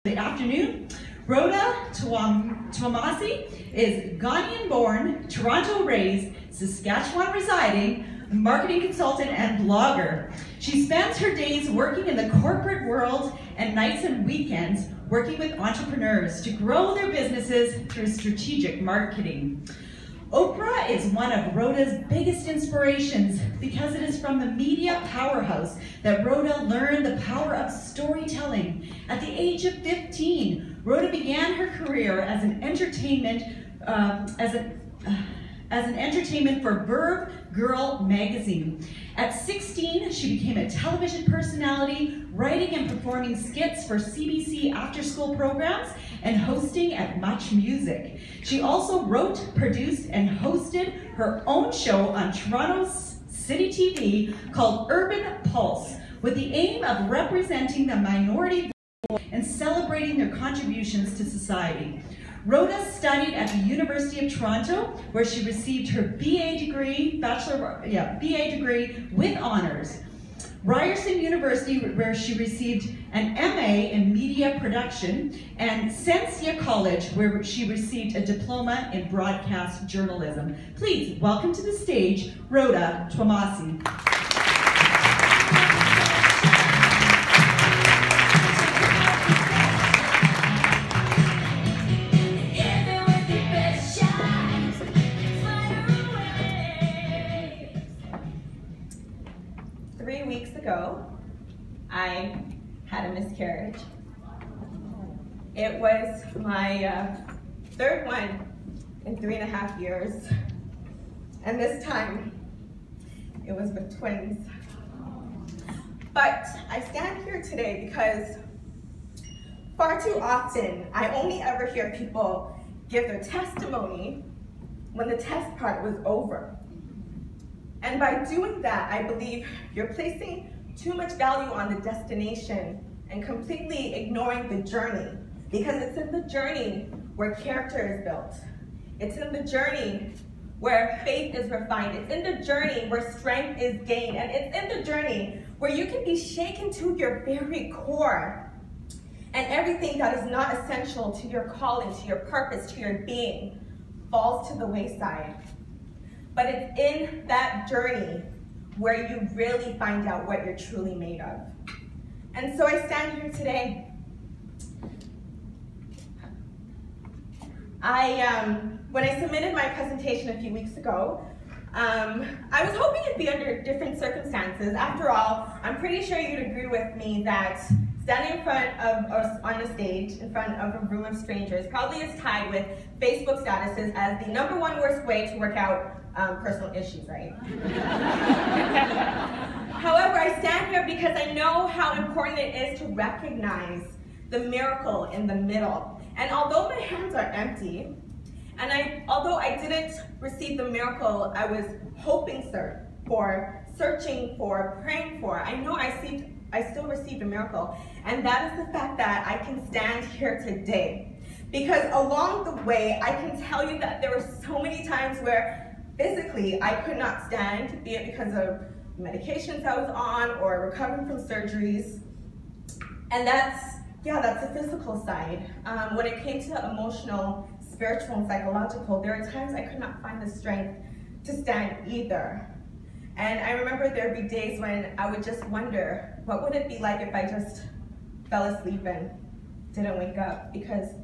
Good afternoon. Rhoda Twumasi is Ghanaian-born, Toronto-raised, Saskatchewan-residing, marketing consultant and blogger. She spends her days working in the corporate world and nights and weekends working with entrepreneurs to grow their businesses through strategic marketing. Oprah is one of Rhoda's biggest inspirations because it is from the media powerhouse that Rhoda learned the power of storytelling. At the age of 15, Rhoda began her career as an entertainment for Verve Girl magazine. At 16, she became a television personality, writing and performing skits for CBC after-school programs and hosting at Much Music. She also wrote, produced, and hosted her own show on Toronto's City TV called Urban Pulse, with the aim of representing the minority and celebrating their contributions to society. Rhoda studied at the University of Toronto, where she received her BA degree with honors. Ryerson University, where she received an MA in media production, and Sensia College, where she received a diploma in broadcast journalism. Please welcome to the stage, Rhoda Twumasi. I had a miscarriage. It was my third one in 3.5 years. And this time, it was with twins. But I stand here today because far too often, I only ever hear people give their testimony when the test part was over. And by doing that, I believe you're placing too much value on the destination and completely ignoring the journey, because it's in the journey where character is built. It's in the journey where faith is refined. It's in the journey where strength is gained. And it's in the journey where you can be shaken to your very core, and everything that is not essential to your calling, to your purpose, to your being, falls to the wayside. But it's in that journey where you really find out what you're truly made of. And so I stand here today. When I submitted my presentation a few weeks ago, I was hoping it'd be under different circumstances. After all, I'm pretty sure you'd agree with me that standing in front of, or on a stage, in front of a room of strangers probably is tied with Facebook statuses as the #1 worst way to work out personal issues, right? However, I stand here because I know how important it is to recognize the miracle in the middle. And although my hands are empty, and although I didn't receive the miracle I was hoping for, searching for, praying for, I know I still received a miracle. And that is the fact that I can stand here today. Because along the way, I can tell you that there were so many times where physically, I could not stand, be it because of medications I was on or recovering from surgeries. And that's the physical side. When it came to emotional, spiritual, and psychological, there are times I could not find the strength to stand either. And I remember there'd be days when I would just wonder, what would it be like if I just fell asleep and didn't wake up? Because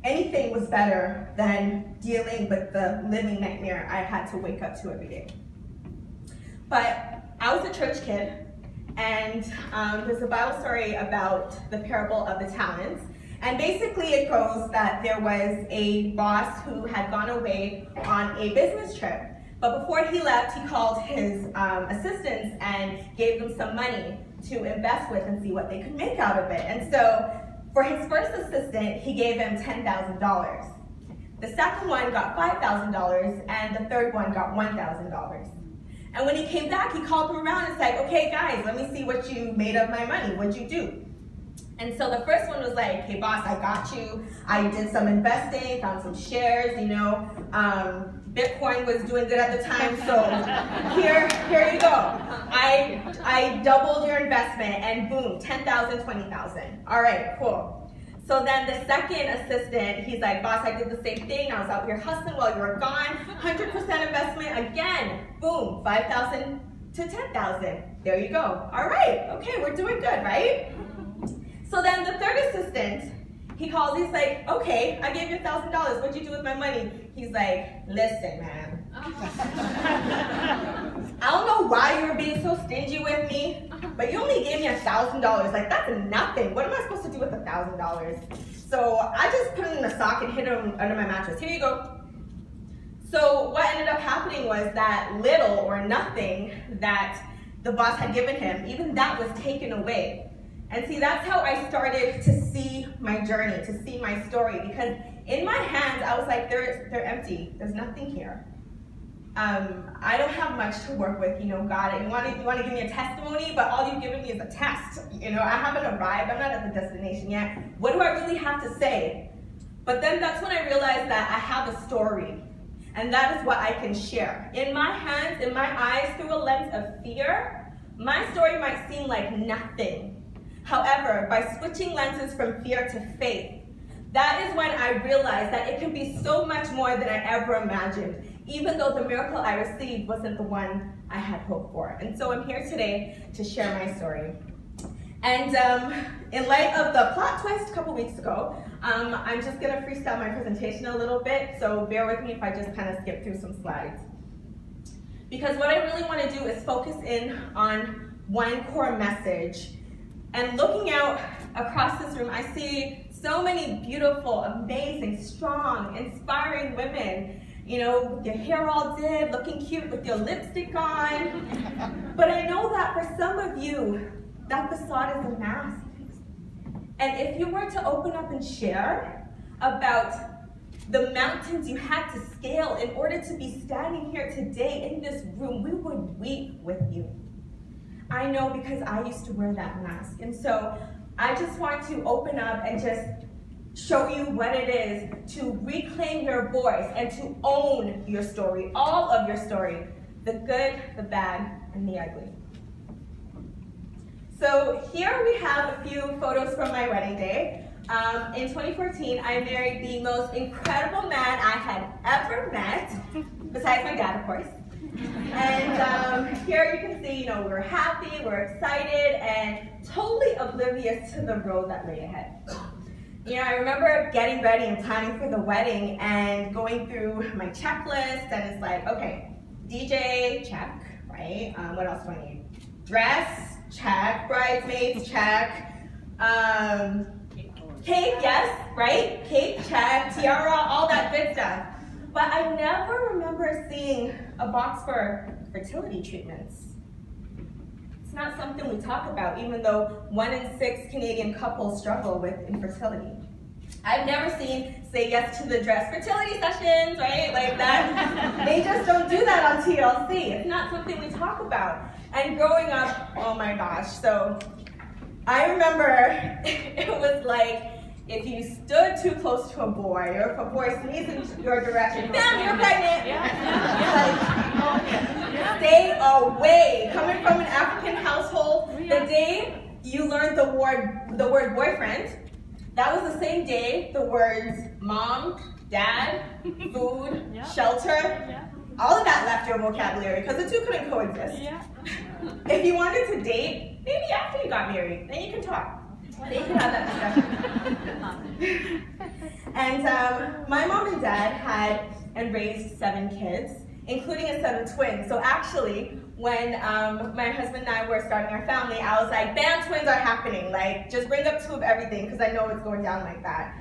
anything was better than dealing with the living nightmare I had to wake up to every day. But I was a church kid, and there's a Bible story about the parable of the talents. And basically it goes that there was a boss who had gone away on a business trip. But before he left, he called his assistants and gave them some money to invest with and see what they could make out of it. And so for his first assistant, he gave him $10,000. The second one got $5,000, and the third one got $1,000. And when he came back, he called them around and said, okay guys, let me see what you made of my money. What'd you do? And so the first one was like, hey boss, I got you. I did some investing, found some shares, Bitcoin was doing good at the time, so here you go. I doubled your investment, and boom, 10,000, 20,000. All right, cool. So then the second assistant, he's like, boss, I did the same thing. I was out here hustling while you were gone. 100% investment again. Boom, 5,000 to 10,000. There you go. All right, okay, we're doing good, right? So then the third assistant, he calls, he's like, okay, I gave you $1,000. What'd you do with my money? He's like, listen, man. I don't know why you were being so stingy with me, but you only gave me $1,000. Like, that's nothing. What am I supposed to do with $1,000? So I just put it in a sock and hid it under my mattress. Here you go. So what ended up happening was that little or nothing that the boss had given him, even that was taken away. And see, that's how I started to see my journey, to see my story, because in my hands, I was like, they're empty. There's nothing here. I don't have much to work with, you know, God. You want to give me a testimony, but all you've given me is a test. You know, I haven't arrived. I'm not at the destination yet. What do I really have to say? But then that's when I realized that I have a story, and that is what I can share. In my hands, in my eyes, through a lens of fear, my story might seem like nothing. However, by switching lenses from fear to faith, that is when I realized that it can be so much more than I ever imagined, even though the miracle I received wasn't the one I had hoped for. And so I'm here today to share my story. And in light of the plot twist a couple weeks ago, I'm just gonna freestyle my presentation a little bit, so bear with me if I just kind of skip through some slides. Because what I really wanna do is focus in on one core message. And looking out across this room, I see so many beautiful, amazing, strong, inspiring women, you know, with your hair all did, looking cute with your lipstick on. But I know that for some of you, that facade is a mask. And if you were to open up and share about the mountains you had to scale in order to be standing here today in this room, we would weep with you. I know, because I used to wear that mask. And so I just want to open up and just show you what it is to reclaim your voice and to own your story, all of your story, the good, the bad, and the ugly. So here we have a few photos from my wedding day. In 2014, I married the most incredible man I had ever met, besides my dad, of course. And here you can see, you know, we're happy, we're excited, and totally oblivious to the road that lay ahead. You know, I remember getting ready and planning for the wedding and going through my checklist, and it's like, okay, DJ, check, right? What else do I need? Dress, check. Bridesmaids, check. Cake, yes, right? Cake, check. Tiara, all that good stuff. But I never remember seeing a box for fertility treatments. It's not something we talk about, even though 1 in 6 Canadian couples struggle with infertility. I've never seen say yes to the dress fertility sessions, right? Like that. They just don't do that on TLC. It's not something we talk about. And growing up, oh my gosh. So I remember it was like, if you stood too close to a boy, or if a boy sneezed in your direction, bam, you're pregnant. Like, stay away. Coming from an African household, the day you learned the word boyfriend, that was the same day the words mom, dad, food, shelter, all of that left your vocabulary because the two couldn't coexist. If you wanted to date, maybe after you got married, then you can talk. They can have that discussion. And my mom and dad had and raised 7 kids, including a set of twins. So actually, when my husband and I were starting our family, I was like, bam, twins are happening. Like, just bring up 2 of everything, because I know it's going down like that.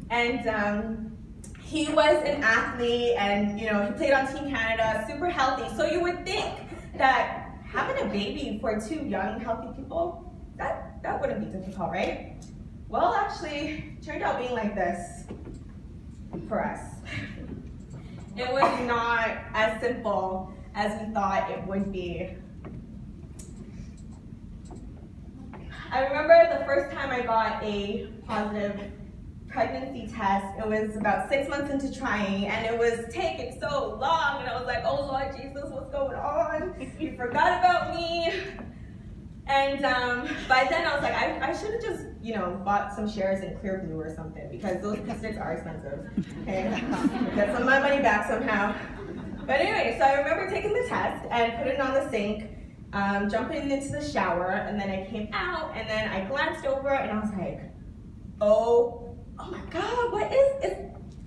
And he was an athlete, and you know, he played on Team Canada, super healthy. So you would think that having a baby for 2 young, healthy people, that wouldn't be difficult, right? Well, actually, it turned out being like this for us. It was not as simple as we thought it would be. I remember the first time I got a positive pregnancy test, it was about 6 months into trying, and it was taking so long, and I was like, oh Lord Jesus, what's going on? You forgot about me. And by then I was like, I should have just, bought some shares in Clear Blue or something, because those sticks are expensive. Okay, get some of my money back somehow. But anyway, so I remember taking the test and putting it on the sink, jumping into the shower, and then I came out, and then I glanced over, and I was like, oh my God, what is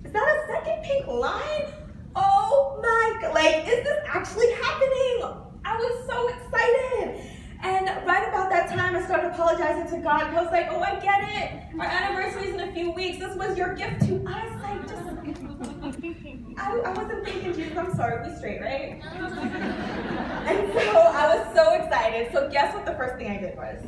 that a second pink line? Oh my God, like, is this actually happening? I was so excited. And right about that time, I started apologizing to God. I was like, oh, I get it. Our anniversary is in a few weeks. This was your gift to us. Like, just, I wasn't thinking, Jesus, I'm sorry. We straight, right? And so I was so excited. So guess what the first thing I did was?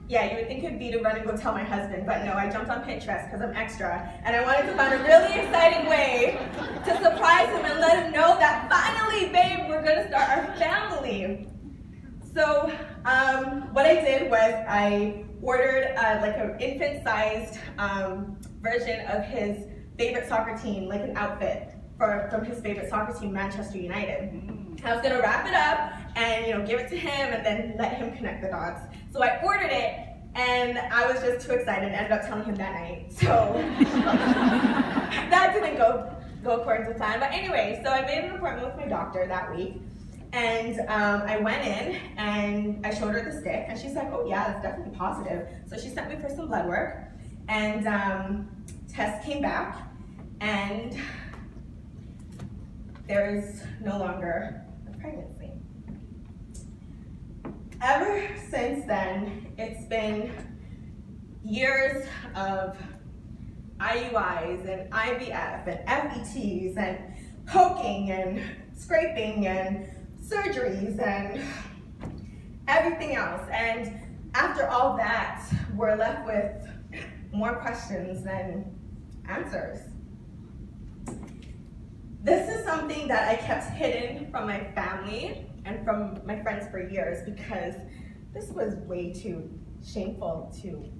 Yeah, you would think it'd be to run and go tell my husband, but no, I jumped on Pinterest because I'm extra, and I wanted to find a really exciting way to surprise him and let him know that finally, babe, we're gonna start our family. So what I did was I ordered like an infant-sized version of his favorite soccer team, like an outfit from his favorite soccer team, Manchester United. I was gonna wrap it up and give it to him and then let him connect the dots. So I ordered it, and I was just too excited and ended up telling him that night. So that didn't go according to plan. But anyway, so I made an appointment with my doctor that week. And I went in and I showed her the stick, and she's like, oh yeah, that's definitely positive. So she sent me for some blood work, and tests came back, and there is no longer a pregnancy. Ever since then, it's been years of IUIs and IVF and FETs and poking and scraping and surgeries and everything else. And after all that, we're left with more questions than answers. This is something that I kept hidden from my family and from my friends for years, because this was way too shameful to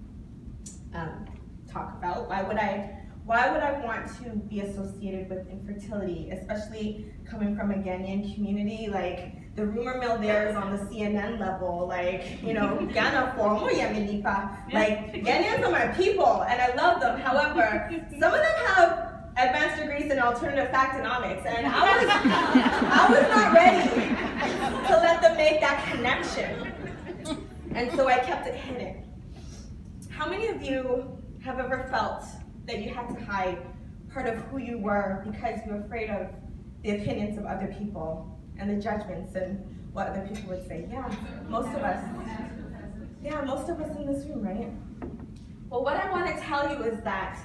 talk about. Why would I want to be associated with infertility, especially coming from a Ghanaian community? Like, the rumor mill there is on the CNN level, like, Ghana for like, Ghanaians are my people, and I love them. However, some of them have advanced degrees in alternative factonomics, and I was not ready to let them make that connection. And so I kept it hidden. How many of you have ever felt that you had to hide part of who you were because you were afraid of the opinions of other people and the judgments and what other people would say? Yeah, most of us. Yeah, most of us in this room, right? Well, what I want to tell you is that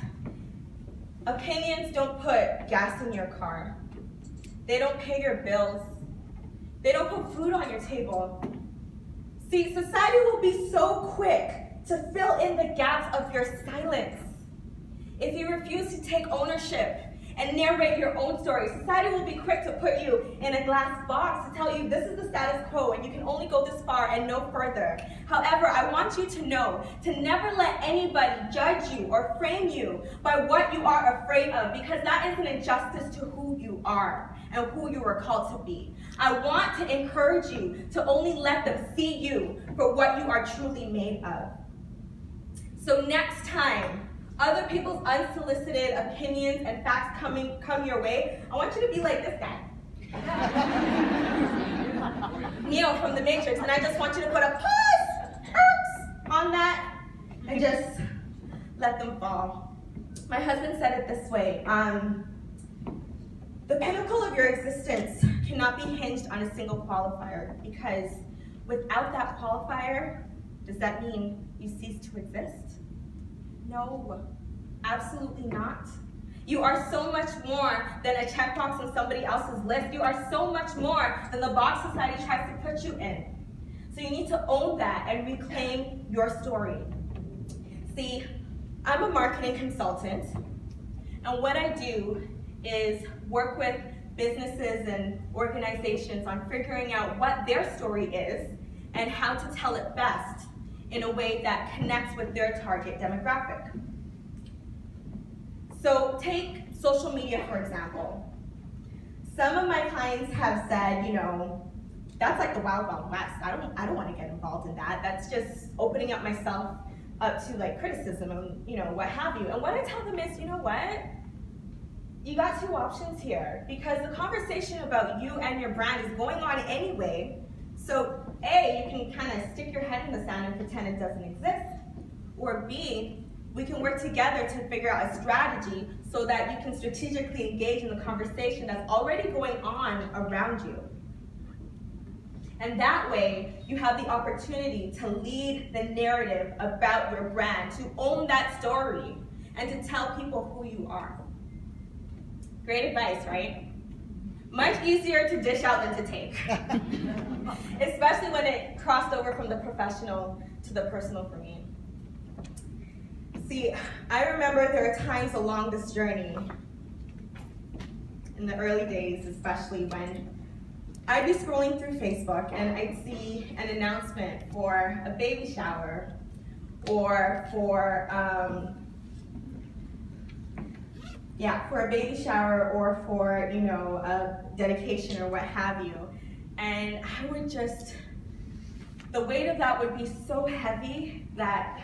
opinions don't put gas in your car. They don't pay your bills. They don't put food on your table. See, society will be so quick to fill in the gaps of your silence. If you refuse to take ownership and narrate your own story, society will be quick to put you in a glass box to tell you this is the status quo and you can only go this far and no further. However, I want you to know to never let anybody judge you or frame you by what you are afraid of, because that is an injustice to who you are and who you were called to be. I want to encourage you to only let them see you for what you are truly made of. So next time other people's unsolicited opinions and facts come your way, I want you to be like this guy. Neo from The Matrix, and I just want you to put a pause on that and just let them fall. My husband said it this way, the pinnacle of your existence cannot be hinged on a single qualifier, because without that qualifier, does that mean you cease to exist? No, absolutely not. You are so much more than a checkbox on somebody else's list. You are so much more than the box society tries to put you in. So you need to own that and reclaim your story. See, I'm a marketing consultant, and what I do is work with businesses and organizations on figuring out what their story is and how to tell it best in a way that connects with their target demographic. So take social media, for example. Some of my clients have said, that's like the wild, wild west. I don't want to get involved in that. That's just opening up myself up to like criticism and, you know, what have you. And what I tell them is, you know what? You got two options here, because the conversation about you and your brand is going on anyway. So A, you can kind of stick your head in the sand and pretend it doesn't exist. Or B, we can work together to figure out a strategy so that you can strategically engage in the conversation that's already going on around you. And that way, you have the opportunity to lead the narrative about your brand, to own that story, and to tell people who you are. Great advice, right? Much easier to dish out than to take. Especially when it crossed over from the professional to the personal for me. See, I remember there are times along this journey, in the early days especially, when I'd be scrolling through Facebook and I'd see an announcement for a baby shower or for a baby shower or for, you know, a dedication or what have you. And I would just, the weight of that would be so heavy that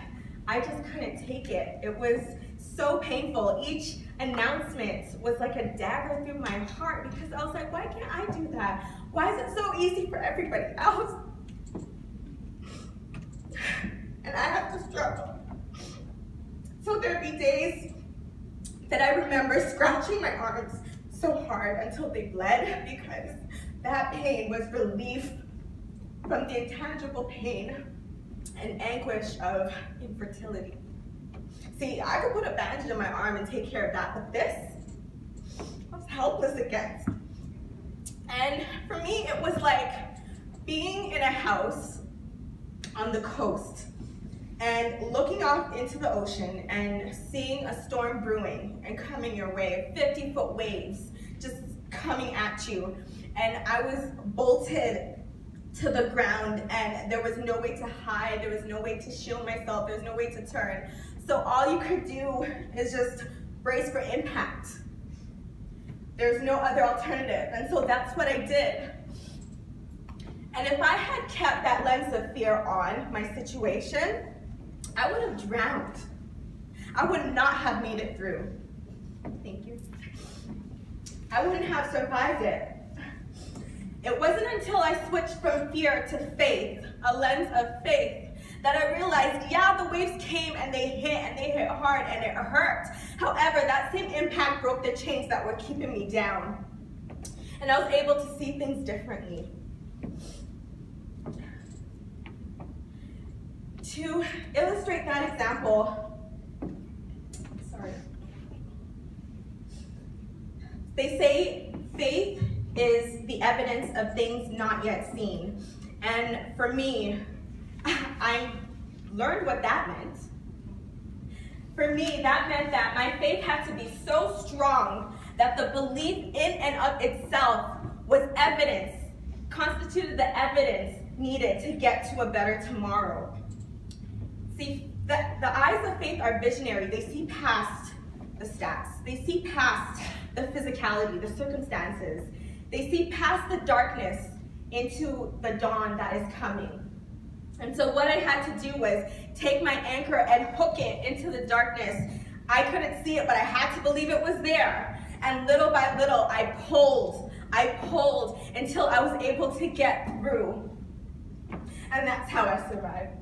I just couldn't take it. It was so painful. Each announcement was like a dagger through my heart, because I was like, why can't I do that? Why is it so easy for everybody else? And I have to struggle. So there'd be days that I remember scratching my arms so hard until they bled, because that pain was relief from the intangible pain and anguish of infertility. See, I could put a bandage on my arm and take care of that, but this, I was helpless against. And for me, it was like being in a house on the coast and looking off into the ocean and seeing a storm brewing and coming your way, 50-foot waves just coming at you. And I was bolted to the ground, and there was no way to hide, there was no way to shield myself, there was no way to turn. So all you could do is just brace for impact. There's no other alternative, and so that's what I did. And if I had kept that lens of fear on my situation, I would have drowned. I would not have made it through. Thank you. I wouldn't have survived it. It wasn't until I switched from fear to faith, a lens of faith, that I realized, yeah, the waves came and they hit hard and it hurt. However, that same impact broke the chains that were keeping me down. And I was able to see things differently. To illustrate that example, they say faith is the evidence of things not yet seen. And for me, I learned what that meant. For me, that meant that my faith had to be so strong that the belief in and of itself was evidence, constituted the evidence needed to get to a better tomorrow. See, the eyes of faith are visionary. They see past the stats. They see past the physicality, the circumstances. They see past the darkness into the dawn that is coming. And so what I had to do was take my anchor and hook it into the darkness. I couldn't see it, but I had to believe it was there. And little by little, I pulled until I was able to get through. And that's how I survived.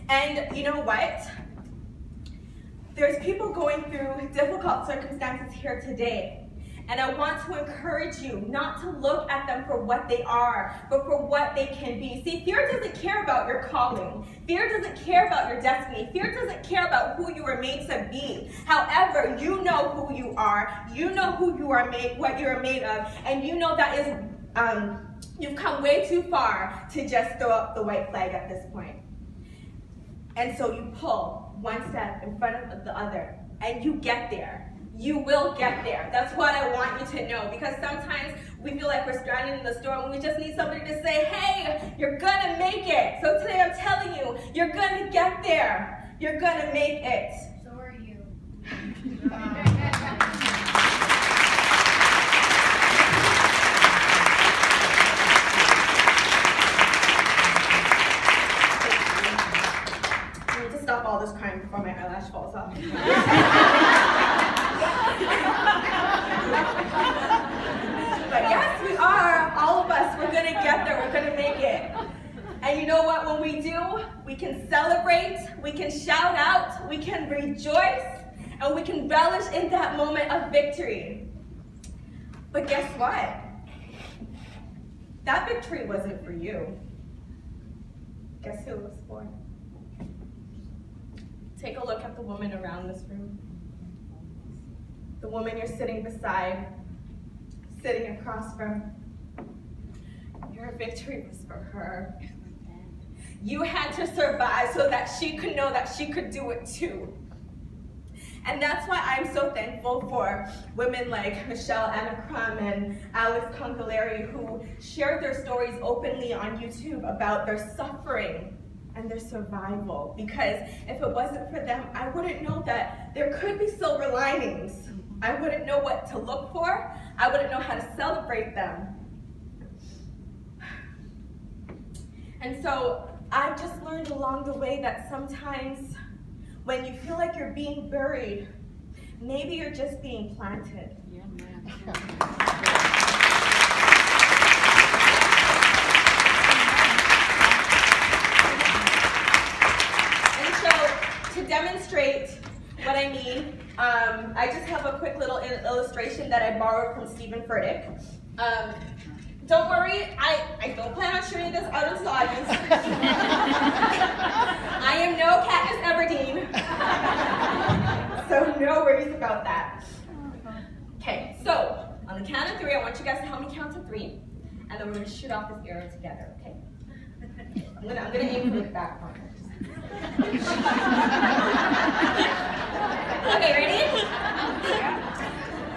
And you know what? There's people going through difficult circumstances here today. And I want to encourage you not to look at them for what they are, but for what they can be. See, fear doesn't care about your calling. Fear doesn't care about your destiny. Fear doesn't care about who you were made to be. However, you know who you are. You know who you are made, what you are made of, and you know that is you've come way too far to just throw up the white flag at this point. And so you pull one step in front of the other, and you get there. You will get there. That's what I want you to know, because sometimes we feel like we're stranded in the storm and we just need somebody to say, hey, you're gonna make it. So today I'm telling you, you're gonna get there. You're gonna make it. So are you. But yes, we are. All of us, we're gonna get there, we're gonna make it. And you know what, when we do, we can celebrate, we can shout out, we can rejoice, and we can relish in that moment of victory. But guess what? That victory wasn't for you. Guess who it was for? Take a look at the woman around this room. The woman you're sitting beside, sitting across from. Your victory was for her. You had to survive so that she could know that she could do it too. And that's why I'm so thankful for women like Michelle Anacrum and Alex Congaleri, who shared their stories openly on YouTube about their suffering and their survival. Because if it wasn't for them, I wouldn't know that there could be silver linings. I wouldn't know what to look for. I wouldn't know how to celebrate them. And so I've just learned along the way that sometimes when you feel like you're being buried, maybe you're just being planted. Yeah, man. And so to demonstrate what I mean, I just have a quick little illustration that I borrowed from Stephen Furtick. Don't worry, I don't plan on shooting this out into the audience. I am no Katniss Everdeen, so no worries about that. Okay, so on the count of 3, I want you guys to help me count to 3, and then we're gonna shoot off this arrow together, okay? I'm gonna aim for the back corner. Okay, ready?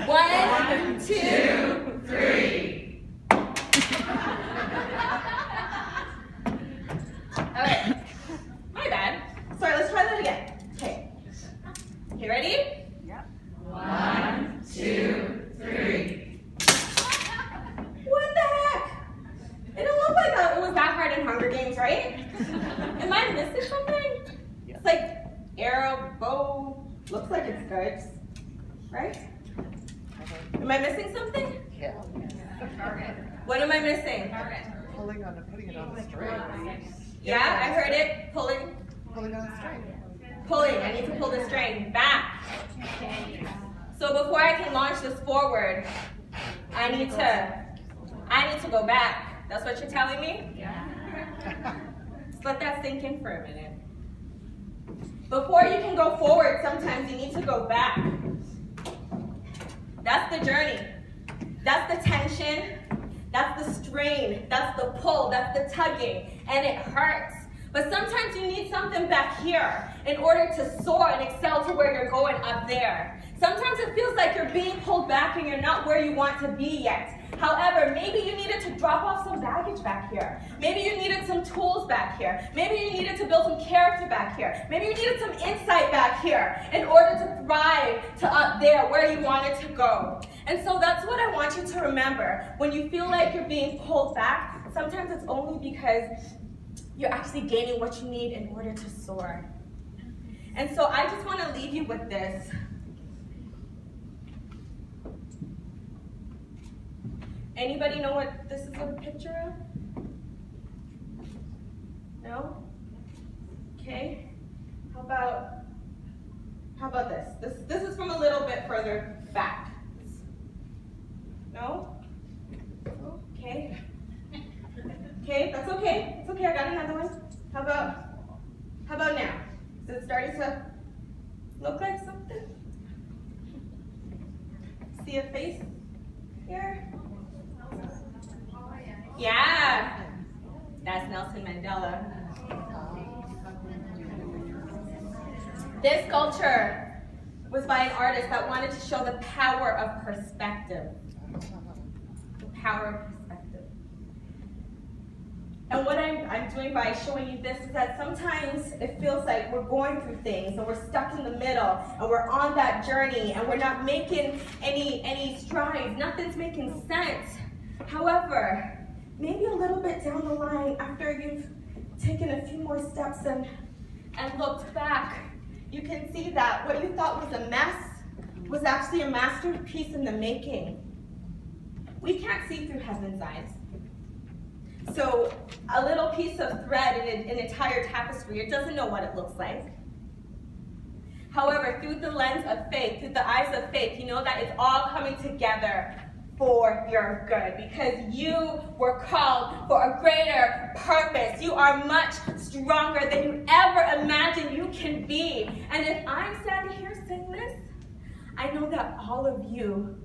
1, 2, 3. Okay, my bad. Sorry, let's try that again. Okay. Okay, ready? Yep. 1, 2, 3. What the heck? It didn't look like that. It was that hard in Hunger Games, right? Am I missing something? It's like arrow, bow. Looks like it's good, right? Am I missing something? Yeah. What am I missing? Putting it on the string. Yeah, I heard it. Pulling. Pulling on the string. Pulling. I need to pull the string back. So before I can launch this forward, I need to go back. That's what you're telling me? Yeah. Just let that sink in for a minute. Before you can go forward, sometimes you need to go back. That's the journey. That's the tension. That's the strain. That's the pull. That's the tugging. And it hurts. But sometimes you need something back here in order to soar and excel to where you're going up there. Sometimes it feels like you're being pulled back and you're not where you want to be yet. However, maybe you needed to drop off some baggage back here. Maybe you needed some tools back here. Maybe you needed to build some character back here. Maybe you needed some insight back here in order to thrive to up there where you wanted to go. And so that's what I want you to remember. When you feel like you're being pulled back, sometimes it's only because you're actually gaining what you need in order to soar. And so I just want to leave you with this. Anybody know what this is a picture of? No? Okay. How about this? This is from a little bit further back. No? Okay. Okay, that's okay. It's okay, I got another one. How about now? Is it starting to look like something? See a face here? Yeah, that's Nelson Mandela. This sculpture was by an artist that wanted to show the power of perspective. The power of perspective. And what I'm doing by showing you this is that sometimes it feels like we're going through things and we're stuck in the middle and we're on that journey and we're not making any strides. Nothing's making sense. However, maybe a little bit down the line, after you've taken a few more steps and looked back, you can see that what you thought was a mess was actually a masterpiece in the making. We can't see through heaven's eyes. So a little piece of thread in an entire tapestry, it doesn't know what it looks like. However, through the lens of faith, through the eyes of faith, you know that it's all coming together for your good, because you were called for a greater purpose. You are much stronger than you ever imagined you can be. And if I'm standing here saying this, I know that all of you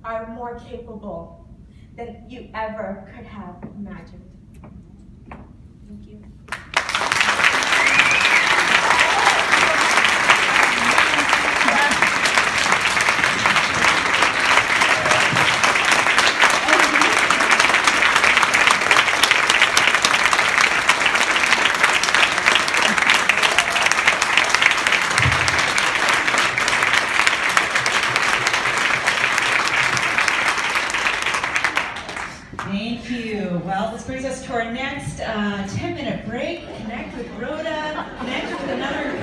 are more capable than you ever could have imagined. Thank you. Thank you. Well, this brings us to our next 10-minute break. Connect with Rhoda, connect with another